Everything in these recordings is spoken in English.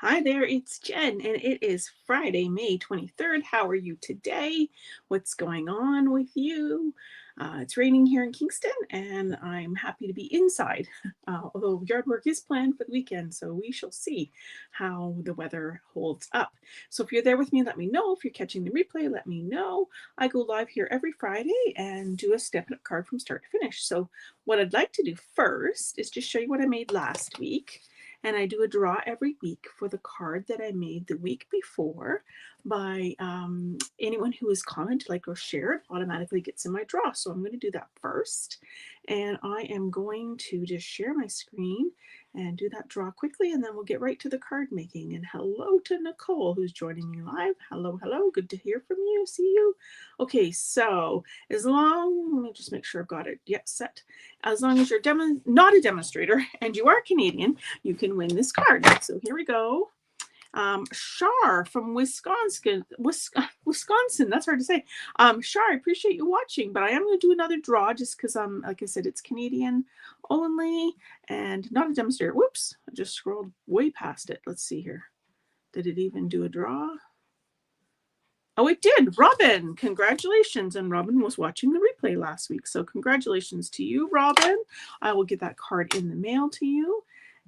Hi there, it's Jen, and it is Friday, May 23rd. How are you today? What's going on with you? It's raining here in Kingston, and I'm happy to be inside, although yard work is planned for the weekend, so we shall see how the weather holds up. So if you're there with me, let me know. If you're catching the replay, let me know. I go live here every Friday and do a Stampin' Up card from start to finish. So what I'd like to do first is just show you what I made last week. And I do a draw every week for the card that I made the week before by anyone who has commented, like, or shared automatically gets in my draw. So I'm going to do that first. And I am going to just share my screen and do that draw quickly, and then we'll get right to the card making. And hello to Nicole, who's joining me live. Hello, hello. Good to hear from you. See you. Okay, so let me just make sure I've got it set. As long as you're not a demonstrator and you are Canadian, you can win this card. So here we go. Shar from Wisconsin. That's hard to say. Shar, I appreciate you watching, but I am going to do another draw just because, like I said, it's Canadian only and not a demonstrator. Whoops, I just scrolled way past it. Let's see here. Did it even do a draw? Oh, it did. Robin, congratulations. And Robin was watching the replay last week. So congratulations to you, Robin. I will get that card in the mail to you.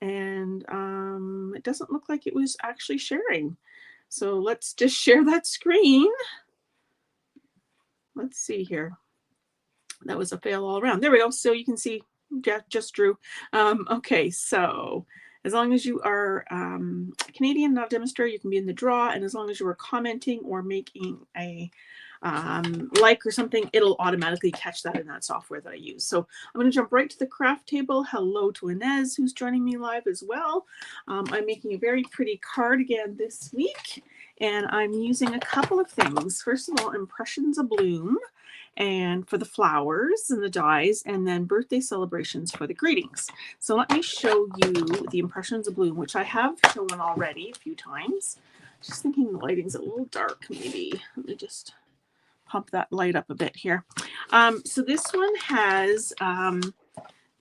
And it doesn't look like it was actually sharing. So let's just share that screen. Let's see here. That was a fail all around. There we go. So you can see, yeah, just drew. Okay, so as long as you are Canadian, not a demonstrator, you can be in the draw. And as long as you are commenting or making a like or something, it'll automatically catch that in that software that I use. So I'm going to jump right to the craft table. Hello to Inez, who's joining me live as well. I'm making a very pretty card again this week, and I'm using a couple of things. First of all, Impressions of Bloom, and for the flowers and the dies, and then birthday celebrations for the greetings. So let me show you the Impressions of Bloom, which I have shown already a few times. Just thinking the lighting's a little dark, maybe. Let me just pump that light up a bit here. So this one has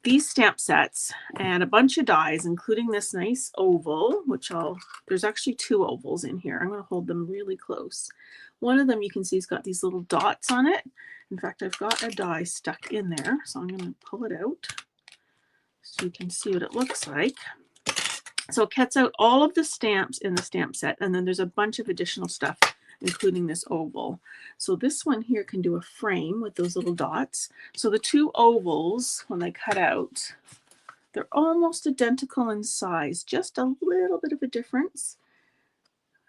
these stamp sets and a bunch of dies, including this nice oval, which there's actually two ovals in here. I'm going to hold them really close. One of them you can see has got these little dots on it. In fact, I've got a die stuck in there, so I'm going to pull it out so you can see what it looks like. So it cuts out all of the stamps in the stamp set, and then there's a bunch of additional stuff, including this oval. So this one here can do a frame with those little dots. So the two ovals, when they cut out, they're almost identical in size, just a little bit of a difference,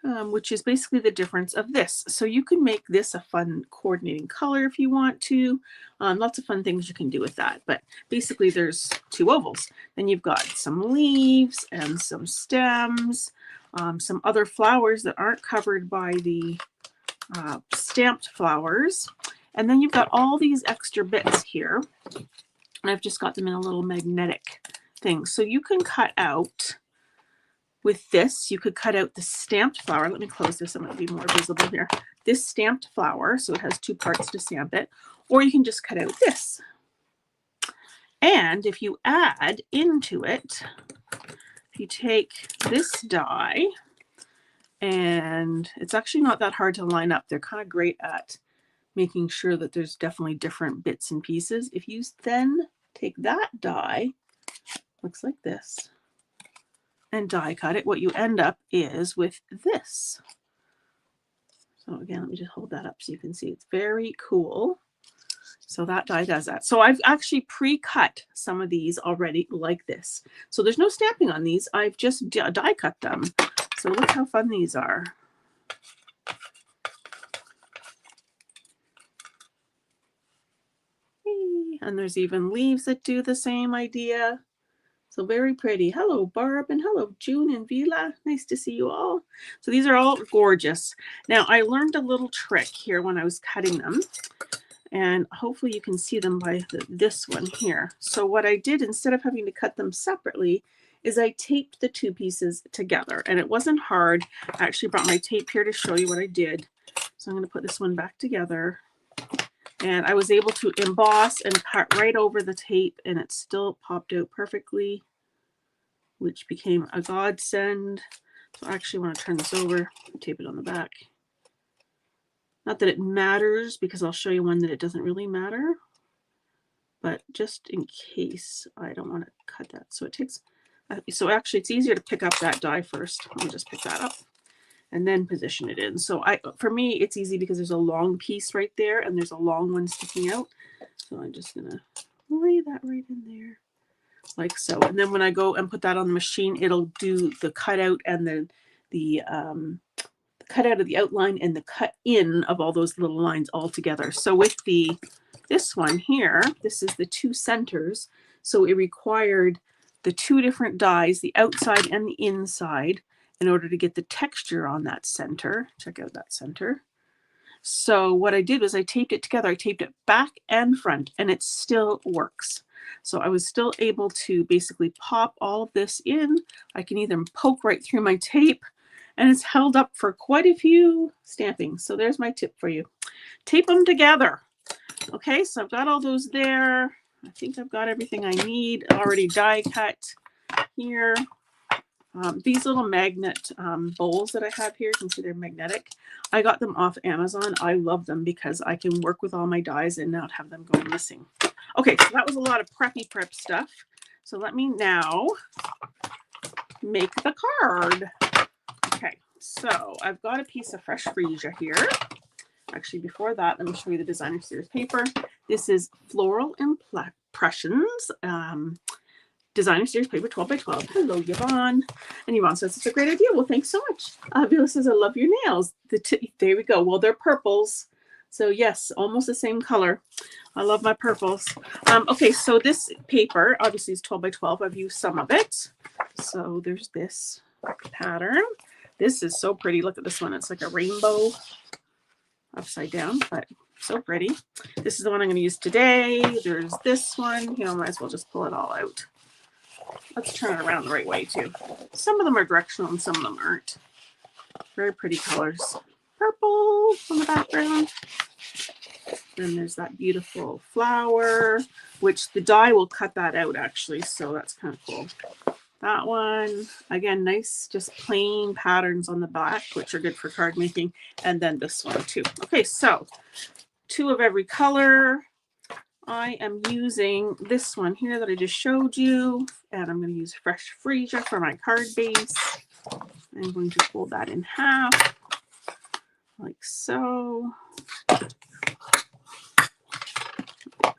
which is basically the difference of this. So you can make this a fun coordinating color if you want to. Lots of fun things you can do with that. But basically there's two ovals. Then you've got some leaves and some stems, some other flowers that aren't covered by the stamped flowers. And then you've got all these extra bits here. And I've just got them in a little magnetic thing. So you can cut out, with this, you could cut out the stamped flower. Let me close this, it might be more visible here. This stamped flower, so it has two parts to stamp it. Or you can just cut out this. And if you add into it, if you take this die, and it's actually not that hard to line up. They're kind of great at making sure that there's definitely different bits and pieces. If you then take that die, looks like this, and die cut it, what you end up is with this. So again, let me just hold that up so you can see. It's very cool. So that die does that. So I've actually pre-cut some of these already like this. So there's no stamping on these. I've just die cut them. So look how fun these are. And there's even leaves that do the same idea. So very pretty. Hello, Barb, and hello, June and Vila. Nice to see you all. So these are all gorgeous. Now, I learned a little trick here when I was cutting them, and hopefully you can see them by this one here. So what I did, instead of having to cut them separately, is I taped the two pieces together, and it wasn't hard. I actually brought my tape here to show you what I did. So I'm going to put this one back together. And I was able to emboss and cut right over the tape, and it still popped out perfectly, which became a godsend. So I actually want to turn this over, tape it on the back. Not that it matters, because I'll show you one that it doesn't really matter, but just in case I don't want to cut that. So it takes, so actually it's easier to pick up that die first. I'll just pick that up and then position it in. So for me, it's easy because there's a long piece right there and there's a long one sticking out. So I'm just gonna lay that right in there like so. And then when I go and put that on the machine, it'll do the cutout and the cutout of the outline and the cut in of all those little lines all together. So with this one here, this is the 2 centers. So it required the 2 different dies, the outside and the inside, in order to get the texture on that center. Check out that center. So what I did was I taped it together. I taped it back and front, and it still works. So I was still able to basically pop all of this in. I can either poke right through my tape, and it's held up for quite a few stampings. So there's my tip for you. Tape them together. Okay, so I've got all those there. I think I've got everything I need already die cut here. These little magnet bowls that I have here, you can see they're magnetic. I got them off Amazon. I love them because I can work with all my dies and not have them go missing. Okay, so that was a lot of preppy prep stuff. So let me now make the card. Okay, so I've got a piece of fresh freesia here. Actually, before that, let me show you the designer series paper. This is Floral Impressions. Designer series paper 12 by 12. Hello, Yvonne. And Yvonne says, it's a great idea. Well, thanks so much. Vila says, I love your nails. There we go. Well, they're purples. So yes, almost the same color. I love my purples. Okay, so this paper obviously is 12 by 12. I've used some of it. So there's this pattern. This is so pretty. Look at this one. It's like a rainbow upside down, but so pretty. This is the one I'm going to use today. There's this one. You know, might as well just pull it all out. Let's turn it around the right way too. Some of them are directional and some of them aren't. Very pretty colors. Purple on the background. Then there's that beautiful flower, which the die will cut that out actually. So that's kind of cool. That one, again, nice, just plain patterns on the back, which are good for card making. And then this one too. Okay, so 2 of every color. I am using this one here that I just showed you, and I'm going to use fresh freesia for my card base. I'm going to fold that in half, like so.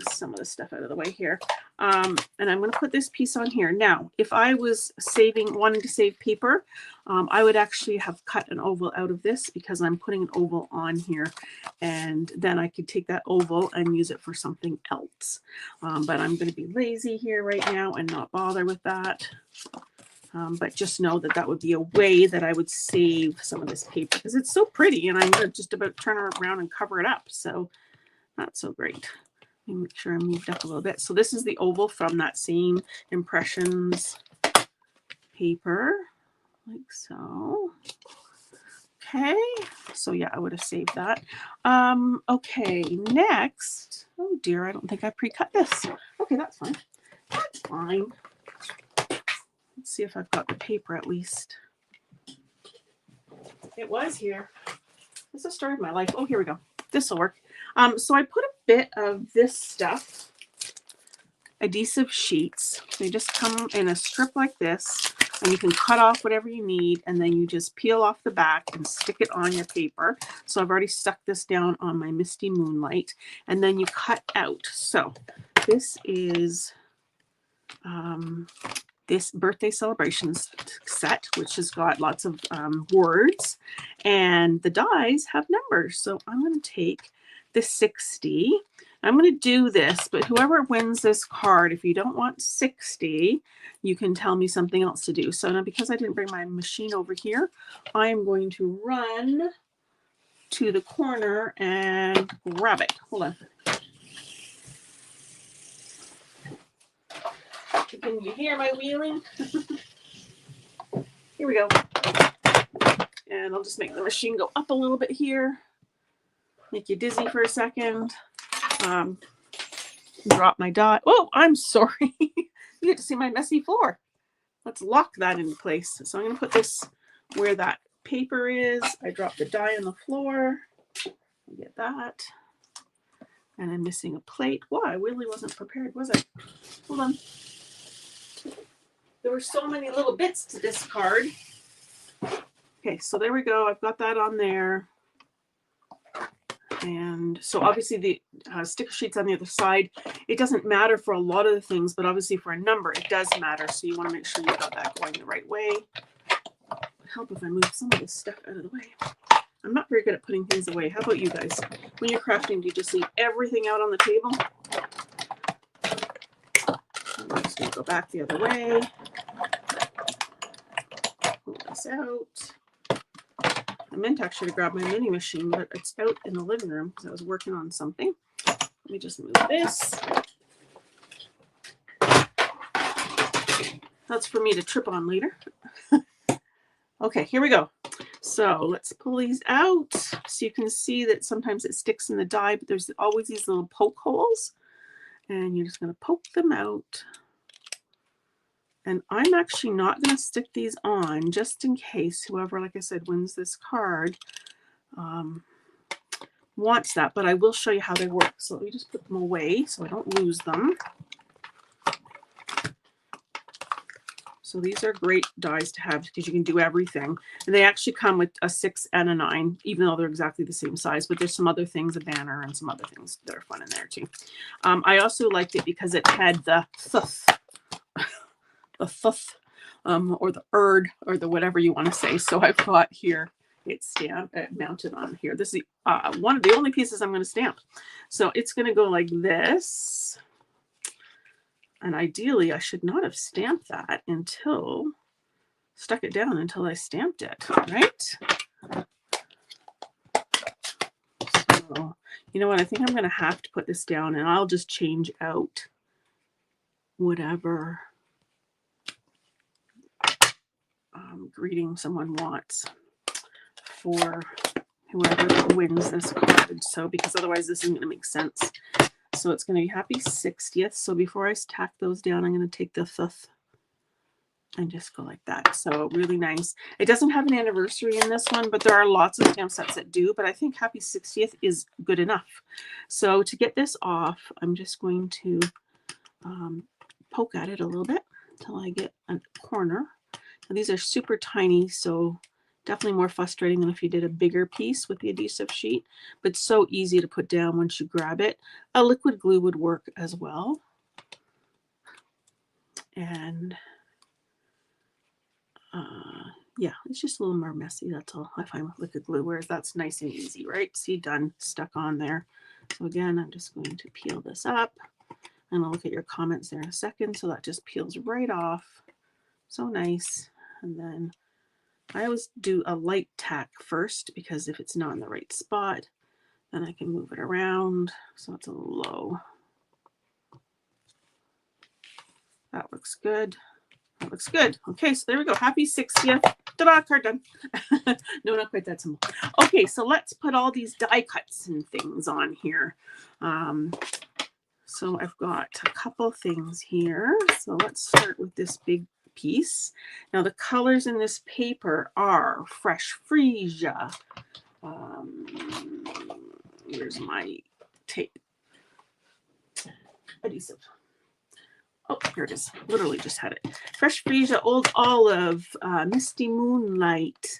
Some of the stuff out of the way here. And I'm going to put this piece on here. Now, if I was wanting to save paper, I would actually have cut an oval out of this because I'm putting an oval on here. And then I could take that oval and use it for something else. But I'm going to be lazy here right now and not bother with that. But just know that that would be a way that I would save some of this paper because it's so pretty and I'm going to just about turn it around and cover it up. So not so great. Let me make sure I moved up a little bit. So this is the oval from that same Impressions paper, like so. Okay, so yeah, I would have saved that. Okay, next. Oh dear, I don't think I pre-cut this. Okay, that's fine. That's fine. Let's see if I've got the paper at least. It was here. It's the story of my life. Oh, here we go. This will work. So I put a bit of this stuff, adhesive sheets. They just come in a strip like this, and you can cut off whatever you need, and then you just peel off the back and stick it on your paper. So I've already stuck this down on my Misty Moonlight, and then you cut out. So this is this birthday celebrations set, which has got lots of words, and the dies have numbers. So I'm going to take the 60. I'm going to do this, but whoever wins this card, if you don't want 60, you can tell me something else to do. So now, because I didn't bring my machine over here, I am going to run to the corner and grab it. Hold on. Can you hear my wheeling? Here we go. And I'll just make the machine go up a little bit here. Make you dizzy for a second. Drop my die. Oh, I'm sorry. You get to see my messy floor. Let's lock that into place. So I'm going to put this where that paper is. I dropped the die on the floor. Get that. And I'm missing a plate. Wow, I really wasn't prepared, was I? Hold on. There were so many little bits to this card. Okay, so there we go. I've got that on there. And so obviously the sticker sheet's on the other side. It doesn't matter for a lot of the things, but obviously for a number, it does matter. So you want to make sure you've got that going the right way. It would help if I move some of this stuff out of the way. I'm not very good at putting things away. How about you guys? When you're crafting, do you just leave everything out on the table? I'm just going to go back the other way. Pull this out. I meant actually to grab my mini machine, but it's out in the living room because I was working on something. Let me just move this. That's for me to trip on later. Okay, here we go. So let's pull these out so you can see that sometimes it sticks in the die, but there's always these little poke holes. And you're just going to poke them out. And I'm actually not going to stick these on just in case whoever, like I said, wins this card wants that. But I will show you how they work. So let me just put them away so I don't lose them. So these are great dies to have because you can do everything. And they actually come with a 6 and a 9, even though they're exactly the same size. But there's some other things, a banner and some other things that are fun in there too. I also liked it because it had the thuth. The thuth, or the erd, or the whatever you want to say. So I've got here, it's mounted on here. This is one of the only pieces I'm going to stamp. So it's going to go like this. And ideally, I should not have stamped that stuck it down until I stamped it, right? So, you know what? I think I'm going to have to put this down and I'll just change out whatever greeting someone wants for whoever wins this card. So because otherwise this isn't going to make sense. So it's going to be happy 60th. So before I tack those down, I'm going to take the fifth and just go like that. So really nice. It doesn't have an anniversary in this one, but there are lots of stamp sets that do. But I think happy 60th is good enough. So to get this off, I'm just going to poke at it a little bit until I get a corner. Now, these are super tiny, so definitely more frustrating than if you did a bigger piece with the adhesive sheet, but so easy to put down once you grab it. A liquid glue would work as well. And yeah, it's just a little more messy. That's all I find with liquid glue, whereas that's nice and easy, right? See, done, stuck on there. So again, I'm just going to peel this up and I'll look at your comments there in a second. So that just peels right off. So nice. And then I always do a light tack first because if it's not in the right spot, then I can move it around. So it's a little low. That looks good. That looks good. Okay, so there we go. Happy 60th. Ta-da, card done. No, not quite that simple. Okay, so let's put all these die cuts and things on here. So I've got a couple things here. So let's start with this big piece. Now the colors in this paper are Fresh Freesia. Here's my tape adhesive. Oh, here it is. Literally just had it. Fresh Freesia, Old Olive, Misty Moonlight.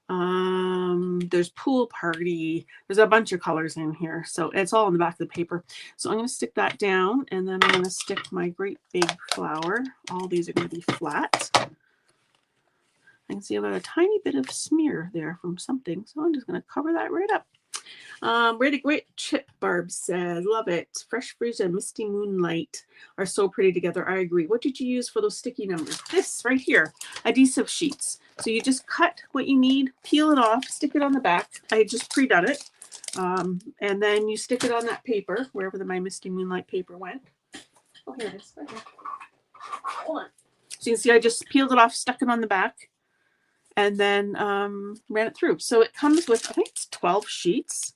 There's Pool Party. There's a bunch of colors in here. So it's all in the back of the paper. So I'm going to stick that down and then I'm going to stick my great big flower. All these are going to be flat. I can see I've got a tiny bit of smear there from something. So I'm just going to cover that right up. Really great chip, Barb says. Love it. Fresh Freesia and Misty Moonlight are so pretty together. I agree. What did you use for those sticky numbers? This right here, adhesive sheets. So you just cut what you need, peel it off, stick it on the back. I just pre-done it. And then you stick it on that paper, wherever my Misty Moonlight paper went. Oh, here it is. Right here. Hold on. So you can see I just peeled it off, stuck it on the back, and then ran it through. So it comes with, I think it's 12 sheets.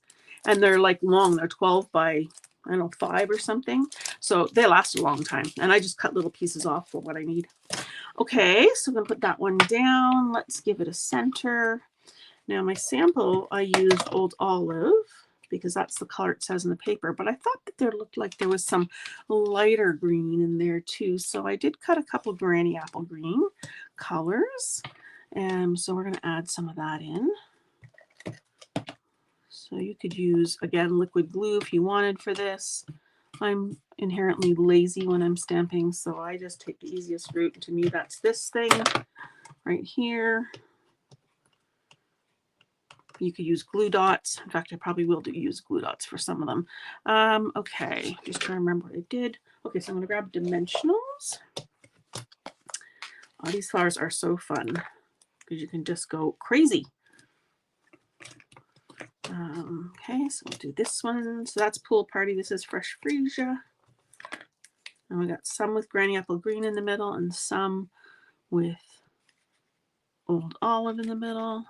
And they're like long. They're 12 by, I don't know, 5 or something. So they last a long time. And I just cut little pieces off for what I need. Okay, so I'm going to put that one down. Let's give it a center. Now my sample, I used Old Olive because that's the color it says in the paper. But I thought that there looked like there was some lighter green in there too. So I did cut a couple Granny Apple Green colors. And so we're going to add some of that in. So you could use, again, liquid glue if you wanted for this. I'm inherently lazy when I'm stamping, so I just take the easiest route. To me, that's this thing right here. You could use glue dots. In fact, I probably will use glue dots for some of them. Okay, just trying to remember what I did. Okay, so I'm going to grab dimensionals. Oh, these flowers are so fun because you can just go crazy. Okay, so we'll do this one. So that's Pool Party. This is Fresh Freesia. And we got some with Granny Apple Green in the middle and some with Old Olive in the middle.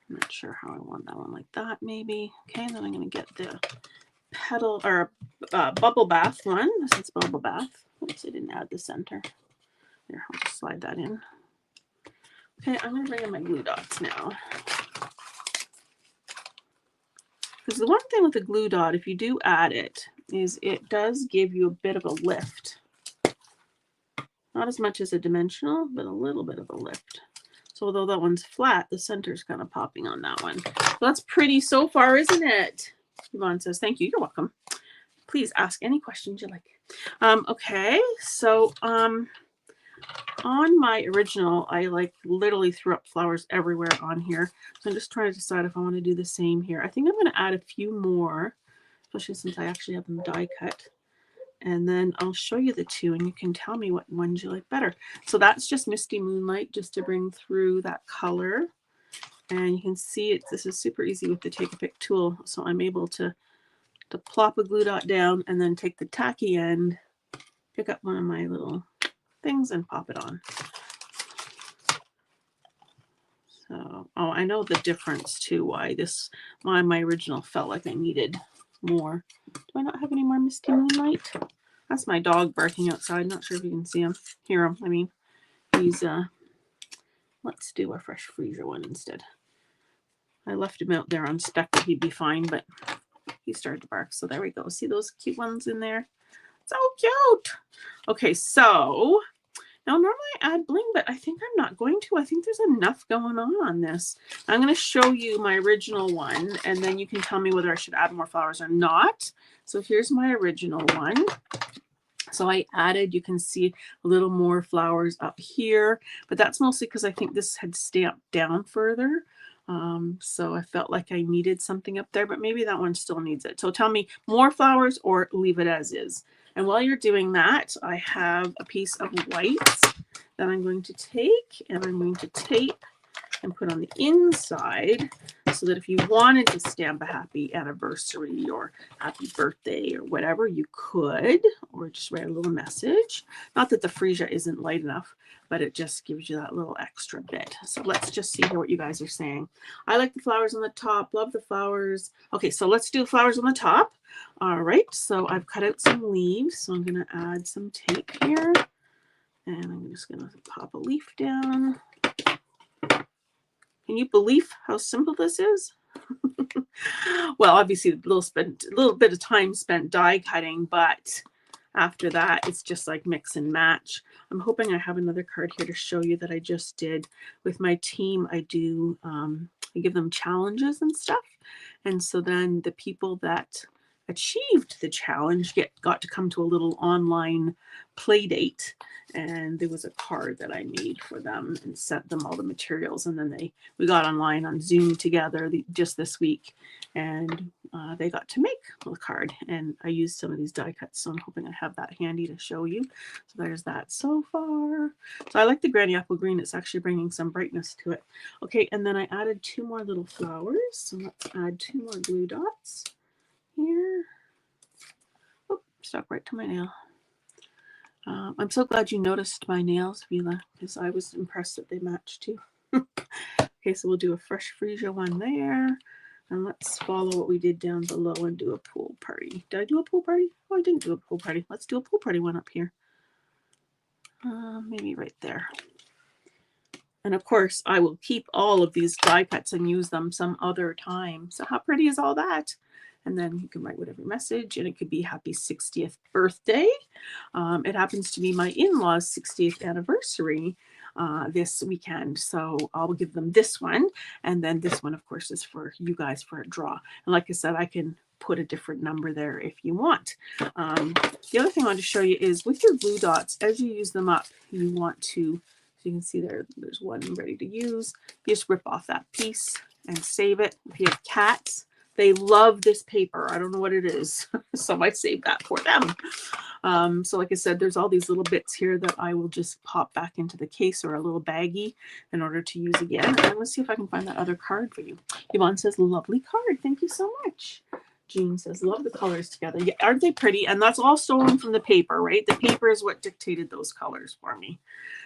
I'm not sure how I want that one, like that maybe. Okay, then I'm going to get the petal or bubble bath one. This is bubble bath. Oops, I didn't add the center. There, I'll just slide that in. Okay, I'm going to bring in my glue dots now. Because the one thing with the glue dot, if you do add it, is it does give you a bit of a lift. Not as much as a dimensional, but a little bit of a lift. So although that one's flat, the center's kind of popping on that one. So that's pretty so far, isn't it? Yvonne says, thank you. You're welcome. Please ask any questions you like. Okay, so on my original, I like literally threw up flowers everywhere on here. So I'm just trying to decide if I want to do the same here. I think I'm going to add a few more, especially since I actually have them die cut. And then I'll show you the two and you can tell me what ones you like better. So that's just Misty Moonlight, just to bring through that color. And you can see it. This is super easy with the Take a Pick tool. So I'm able to plop a glue dot down and then take the tacky end, pick up one of my little things and pop it on. So, oh, I know the difference too, why my original felt like I needed more. Do I not have any more Misty Moonlight? That's my dog barking outside. Not sure if you can see him, hear him. I mean, he's, let's do a Fresh Freesia one instead. I left him out there on spec that he'd be fine, but he started to bark. So there we go. See those cute ones in there? So cute. Okay, so now normally I add bling, but I think I'm not going to. I think there's enough going on this. I'm going to show you my original one, and then you can tell me whether I should add more flowers or not. So here's my original one. So I added, you can see a little more flowers up here, but that's mostly because I think this had stamped down further. So I felt like I needed something up there, but maybe that one still needs it. So tell me more flowers or leave it as is. And while you're doing that, I have a piece of white that I'm going to take and I'm going to tape and put on the inside so that if you wanted to stamp a happy anniversary or happy birthday or whatever, you could, or just write a little message. Not that the freesia isn't light enough, but it just gives you that little extra bit. So let's just see here what you guys are saying. I like the flowers on the top, love the flowers. Okay, so let's do the flowers on the top. All right, so I've cut out some leaves, so I'm gonna add some tape here. And I'm just gonna pop a leaf down. Can you believe how simple this is? Well, obviously a little bit of time spent die cutting, but after that, it's just like mix and match. I'm hoping I have another card here to show you that I just did with my team. I do, I give them challenges and stuff. And so then the people that achieved the challenge got to come to a little online play date, and there was a card that I made for them and sent them all the materials, and then we got online on Zoom together just this week, and they got to make a card, and I used some of these die cuts, so I'm hoping I have that handy to show you. So there's that so far. So I like the Granny Apple Green. It's actually bringing some brightness to it. Okay, and then I added 2 more little flowers, so let's add 2 more glue dots here. Oh, stuck right to my nail. I'm so glad you noticed my nails, Vila, because I was impressed that they matched too. Okay, so we'll do a Fresh Freesia one there. And let's follow what we did down below and do a pool party. Did I do a pool party? Oh, I didn't do a pool party. Let's do a pool party one up here. Maybe right there. And of course, I will keep all of these die cuts and use them some other time. So how pretty is all that? And then you can write whatever message, and it could be happy 60th birthday. It happens to be my in-laws' 60th anniversary this weekend. So I'll give them this one. And then this one, of course, is for you guys for a draw. And like I said, I can put a different number there if you want. The other thing I want to show you is with your glue dots, as you use them up, you want to, so you can see there's one ready to use. You just rip off that piece and save it. If you have cats, they love this paper. I don't know what it is, so I saved that for them. So like I said, there's all these little bits here that I will just pop back into the case or a little baggie in order to use again. And let's see if I can find that other card for you. Yvonne says, lovely card. Thank you so much. Jean says, love the colors together. Yeah, aren't they pretty? And that's all stolen from the paper, right? The paper is what dictated those colors for me.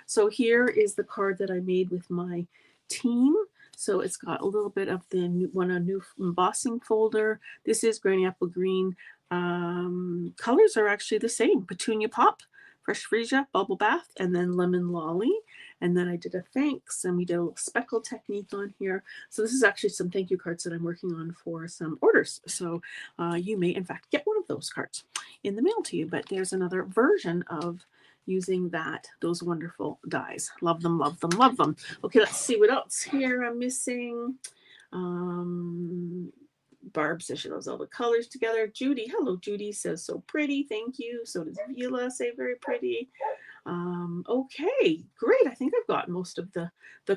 So here is the card that I made with my team. So it's got a little bit of the new embossing folder. This is Granny Apple Green. Colors are actually the same. Petunia Pop, Fresh Freesia, Bubble Bath, and then Lemon Lolly. And then I did a thanks, and we did a little speckle technique on here. So this is actually some thank you cards that I'm working on for some orders. So you may, in fact, get one of those cards in the mail to you. But there's another version of using those wonderful dies. Love them, love them, love them. Okay, let's see what else here I'm missing. Barb says she loves all the colors together. Judy, hello, Judy says so pretty. Thank you. So does Vila say very pretty. Okay, great. I think I've got most of the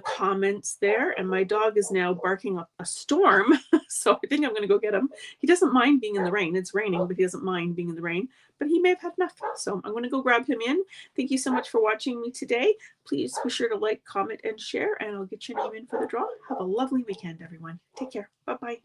comments there, and my dog is now barking up a storm. So I think I'm going to go get him. He doesn't mind being in the rain. It's raining, but he doesn't mind being in the rain, but he may have had enough. So I'm going to go grab him in. Thank you so much for watching me today. Please be sure to like, comment, and share, and I'll get your name in for the draw. Have a lovely weekend, everyone. Take care. Bye-bye.